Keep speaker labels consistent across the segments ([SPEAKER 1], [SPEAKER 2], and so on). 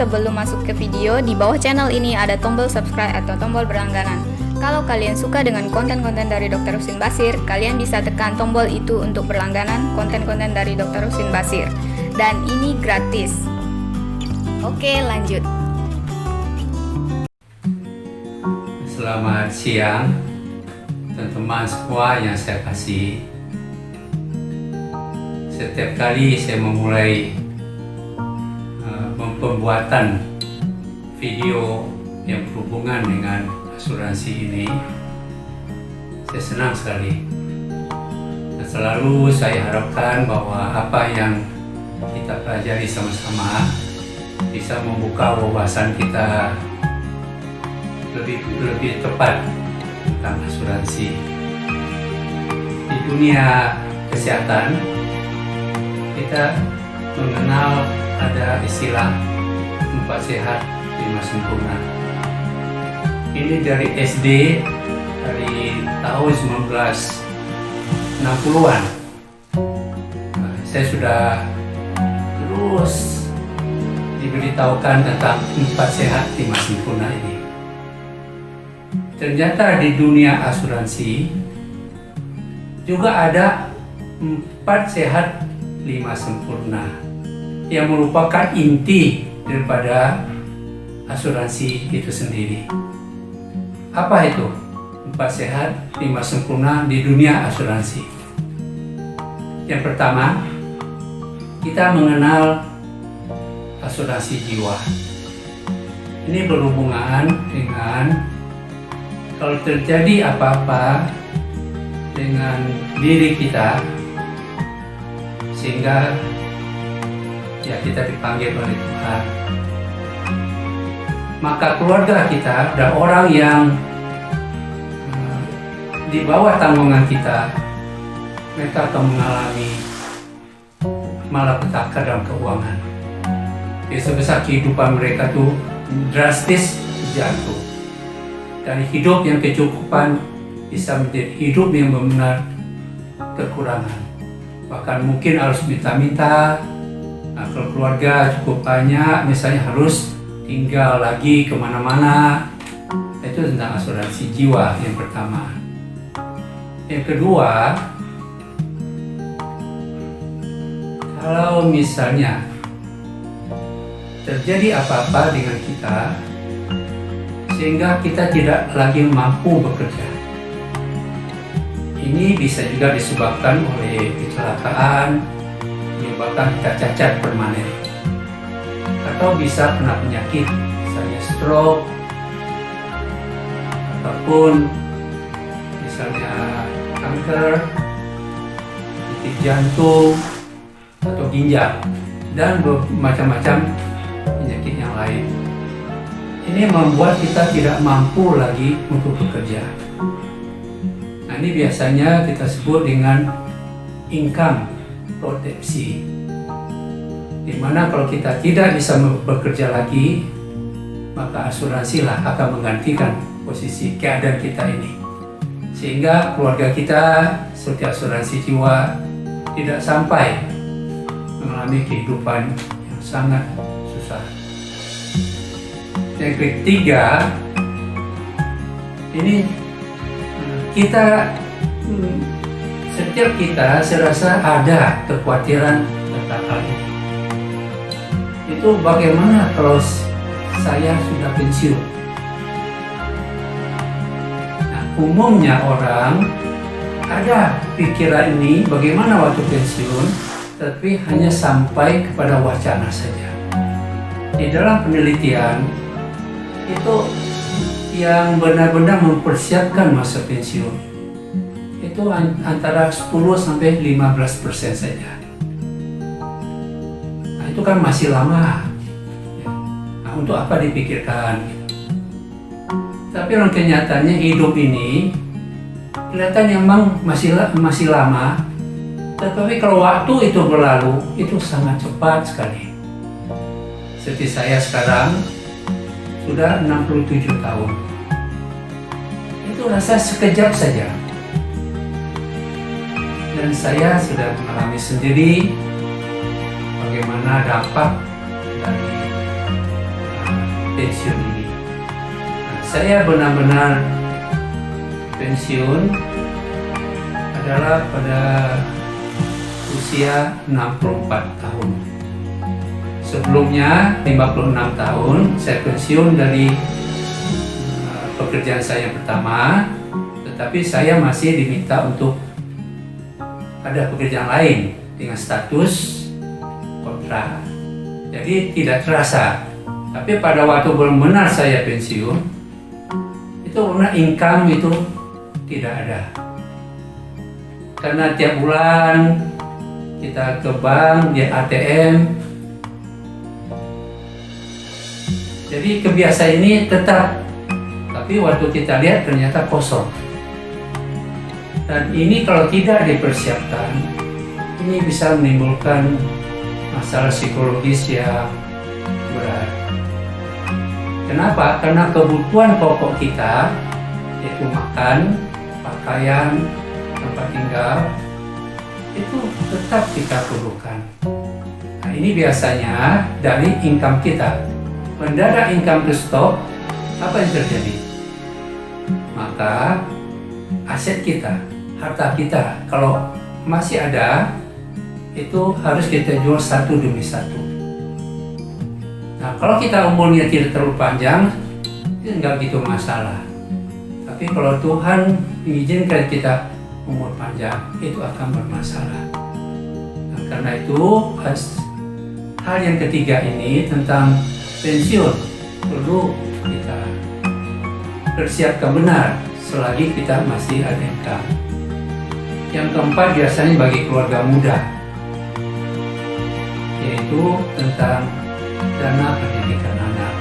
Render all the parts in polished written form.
[SPEAKER 1] sebelum masuk ke video, di bawah channel ini ada tombol subscribe atau tombol berlangganan. Kalau kalian suka dengan konten-konten dari Dr. Rustin Bashir, kalian bisa tekan tombol itu untuk berlangganan konten-konten dari Dr. Rustin Bashir. Dan ini gratis. Oke, lanjut.
[SPEAKER 2] Selamat siang teman-teman semua yang saya kasih. Setiap kali saya memulai pembuatan video yang berhubungan dengan asuransi ini, saya senang sekali. Dan selalu saya harapkan bahwa apa yang kita pelajari sama-sama bisa membuka wawasan kita lebih tepat tentang asuransi. Di dunia kesehatan kita mengenal ada istilah 4 sehat 5 sempurna. Ini dari SD, dari tahun 1960-an. Saya sudah terus diberitahukan tentang 4 sehat 5 sempurna ini. Ternyata di dunia asuransi juga ada 4 sehat 5 sempurna yang merupakan inti daripada asuransi itu sendiri. Apa itu 4 sehat 5 sempurna di dunia asuransi? Yang pertama, kita mengenal asuransi jiwa. Ini berhubungan dengan kalau terjadi apa-apa dengan diri kita, sehingga ya kita dipanggil oleh Tuhan, maka keluarga kita dan orang yang di bawah tanggungan kita, mereka akan mengalami malapetaka dalam keuangan. Jadi sebesar kehidupan mereka tuh drastis jatuh. Dari hidup yang kecukupan bisa menjadi hidup yang benar kekurangan. Bahkan mungkin harus minta-minta. Nah, kalau keluarga cukup banyak, misalnya harus tinggal lagi kemana-mana. Itu tentang asuransi jiwa yang pertama. Yang kedua, kalau misalnya terjadi apa-apa dengan kita, sehingga kita tidak lagi mampu bekerja. Ini bisa juga disebabkan oleh kecelakaan, menyebabkan kita cacat permanen, atau bisa kena penyakit, misalnya stroke, ataupun misalnya kanker, titik jantung, atau ginjal, dan macam-macam penyakit yang lain. Ini membuat kita tidak mampu lagi untuk bekerja. Nah, ini biasanya kita sebut dengan income proteksi. Dimana kalau kita tidak bisa bekerja lagi, maka asuransilah akan menggantikan posisi keadaan kita ini. Sehingga keluarga kita seperti asuransi jiwa tidak sampai mengalami kehidupan yang sangat susah. Yang ketiga, ini setiap kita serasa ada kekhawatiran tentang hal ini. Itu bagaimana kalau saya sudah pensiun? Nah, umumnya orang ada pikiran ini bagaimana waktu pensiun, tapi hanya sampai kepada wacana saja. Di dalam penelitian itu yang benar-benar mempersiapkan masa pensiun itu antara 10-15% saja. Nah, itu kan masih lama. Nah, untuk apa dipikirkan? Tapi dalam kenyataannya hidup ini kelihatan memang masih lama, tetapi kalau waktu itu berlalu itu sangat cepat sekali. Seperti saya sekarang sudah 67 tahun. Itu rasa sekejap saja. Dan saya sudah mengalami sendiri bagaimana dampak dari pensiun ini. Nah, saya benar-benar pensiun adalah pada usia 64 tahun. Sebelumnya 56 tahun saya pensiun dari pekerjaan saya pertama, tetapi saya masih diminta untuk ada pekerjaan lain dengan status kontrak. Jadi tidak terasa. Tapi pada waktu benar-benar saya pensiun, itu benar income itu tidak ada. Karena tiap bulan kita ke bank, di ATM. Jadi kebiasaan ini tetap, tapi waktu kita lihat ternyata kosong. Dan ini kalau tidak dipersiapkan, ini bisa menimbulkan masalah psikologis yang berat. Kenapa? Karena kebutuhan pokok kita, yaitu makan, pakaian, tempat tinggal, itu tetap kita perlukan. Nah, ini biasanya dari income kita. Mendadak income ke stop, apa yang terjadi? Maka aset kita, harta kita, kalau masih ada, itu harus kita jual satu demi satu. Nah, kalau kita umurnya tidak terlalu panjang, itu nggak gitu masalah. Tapi kalau Tuhan mengizinkan kita umur panjang, itu akan bermasalah. Nah, karena itu hal yang ketiga ini tentang pensiun perlu kita persiapkan benar selagi kita masih ada income. Yang keempat biasanya bagi keluarga muda, yaitu tentang dana pendidikan anak.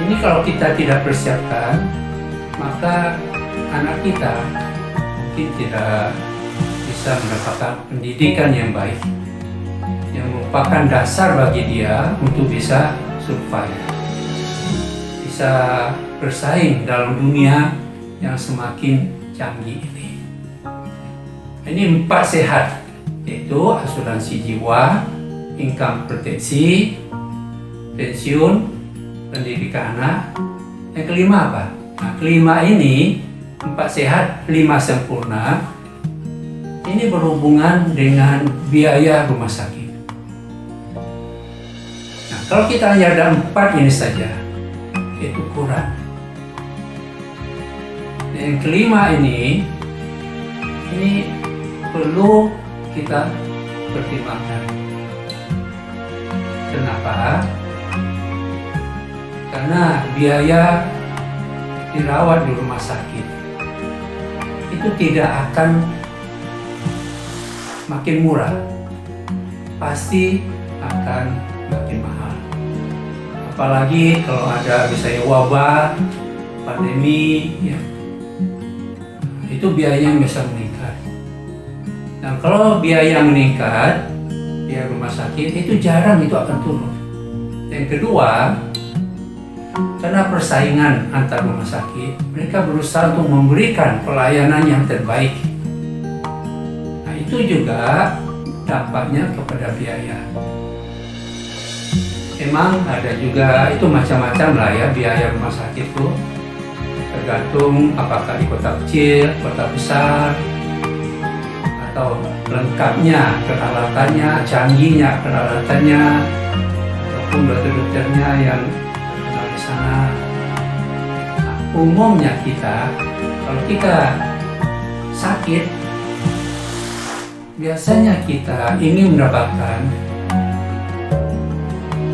[SPEAKER 2] Ini kalau kita tidak persiapkan, maka anak kita mungkin tidak bisa mendapatkan pendidikan yang baik, yang merupakan dasar bagi dia untuk bisa survive, bisa bersaing dalam dunia yang semakin canggih ini. Ini 4 sehat, yaitu asuransi jiwa, income proteksi, pensiun, pendidikan anak. Yang kelima apa? Nah, kelima ini 4 sehat, 5 sempurna. Ini berhubungan dengan biaya rumah sakit. Nah, kalau kita hanya ada 4 ini saja, itu kurang. Yang kelima ini perlu kita pertimbangkan. Kenapa? Karena biaya dirawat di rumah sakit itu tidak akan makin murah, pasti akan makin mahal. Apalagi kalau ada misalnya wabah, pandemi, ya, itu biayanya bisa meningkat. Nah, kalau biaya meningkat, biaya rumah sakit itu jarang itu akan turun. Yang kedua, karena persaingan antar rumah sakit, mereka berusaha untuk memberikan pelayanan yang terbaik. Nah, itu juga dampaknya kepada biaya. Emang ada juga itu macam-macam lah ya biaya rumah sakit itu, tergantung apakah di kota kecil, kota besar, atau lengkapnya peralatannya, canggihnya peralatannya, ataupun dokter-dokternya yang terkenal di sana. Nah, umumnya kita, kalau kita sakit, biasanya kita ingin mendapatkan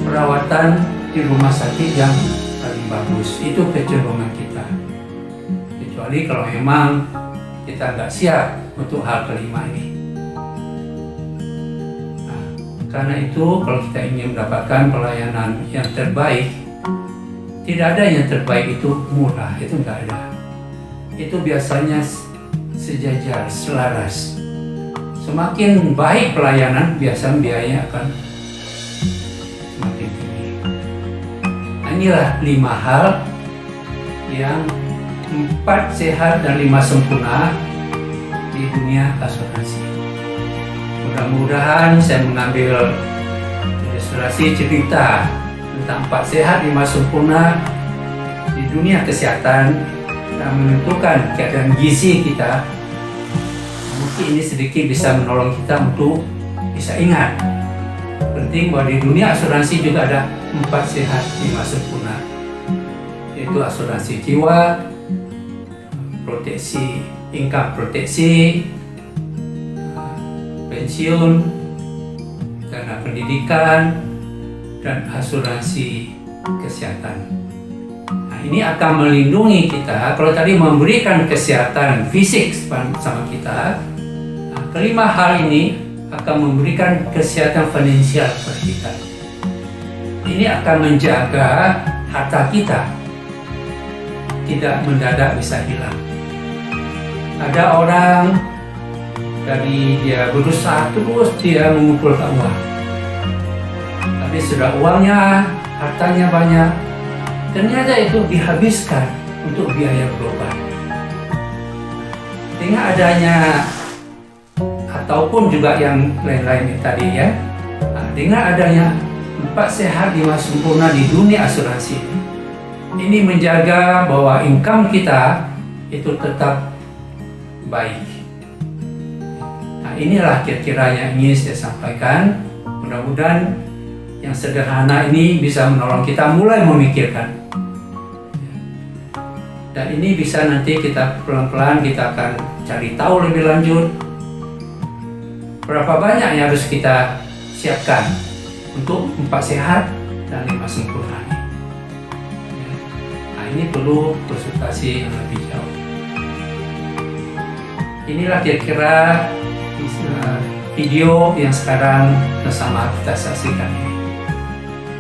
[SPEAKER 2] perawatan di rumah sakit yang paling bagus. Itu kecenderungan kita. Kecuali kalau memang kita nggak siap untuk hal kelima ini. Nah, karena itu kalau kita ingin mendapatkan pelayanan yang terbaik, tidak ada yang terbaik itu murah, itu nggak ada. Itu biasanya sejajar, selaras. Semakin baik pelayanan, biasanya biayanya akan semakin tinggi. Nah, inilah 5 hal yang 4 sehat dan 5 sempurna di dunia asuransi. Mudah-mudahan saya mengambil ilustrasi cerita tentang 4 sehat 5 sempurna di dunia kesehatan dan menentukan keadaan gizi kita. Mungkin ini sedikit bisa menolong kita untuk bisa ingat penting bahwa di dunia asuransi juga ada 4 sehat 5 sempurna, yaitu asuransi jiwa, proteksi, income proteksi, pensiun, dana pendidikan, dan asuransi kesehatan. Nah, ini akan melindungi kita. Kalau tadi memberikan kesehatan fisik sama kita, nah, kelima hal ini akan memberikan kesehatan finansial kepada kita. Ini akan menjaga harta kita tidak mendadak bisa hilang. Ada orang dari dia berusaha terus dia mengumpulkan uang, tapi sudah uangnya, hartanya banyak, ternyata itu dihabiskan untuk biaya berobat. Dengan adanya ataupun juga yang lain-lain tadi ya, dengan adanya 4 sehat 5 sempurna di dunia asuransi, ini menjaga bahwa income kita itu tetap baik. Nah, inilah kira-kira yang ingin saya sampaikan. Mudah-mudahan yang sederhana ini bisa menolong kita mulai memikirkan. Dan ini bisa nanti kita pelan-pelan kita akan cari tahu lebih lanjut berapa banyak yang harus kita siapkan untuk 4 sehat dan 5 sempurna. Nah, ini perlu konsultasi yang lebih jauh. Inilah kira-kira video yang sekarang bersama kita saksikan ini.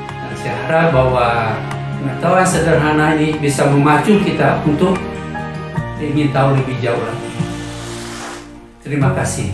[SPEAKER 2] Dan saya harap bahwa pengetahuan sederhana ini bisa memacu kita untuk ingin tahu lebih jauh lagi. Terima kasih.